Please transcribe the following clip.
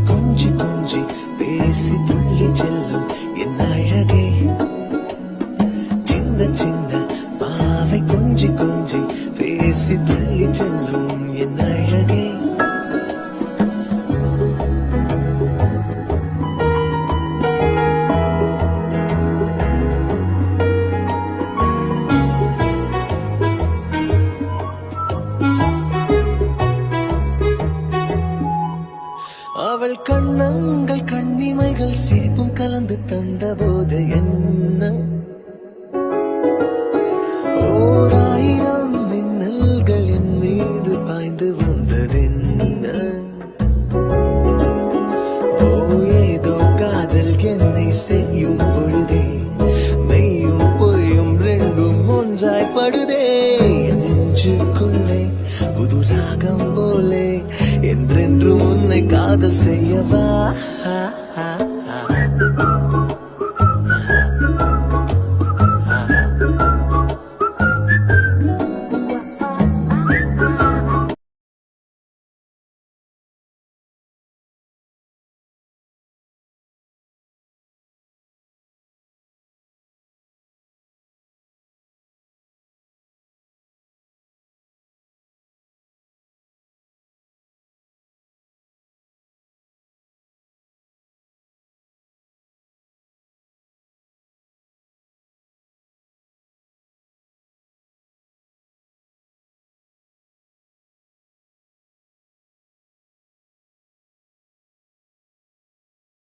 கொஞ்சி கொஞ்சி பேசி துள்ளி செல்லும் என் அழகே சின்ன சின்ன பாவை கொஞ்சி கொஞ்சி பேசி துள்ளி செல்லும் என் அழகே அவள் கண்ணங்கள் கண்ணிமைகள் சிரிப்பும் கலந்து தந்த போது என்ன ஓராயிரம் மின்னல்கள் என் மீது பாய்ந்து வந்ததென்ன ஓ ஏதோ காதல் என்னை செய்யும் பொழுதே மெய்யும் பொய்யும் ரெண்டும் ஒன்றாய் படுதே நெஞ்சுக்குள்ளே புது ராகம் போலே என்றென்றும் உன்னை காதல் செய்யவா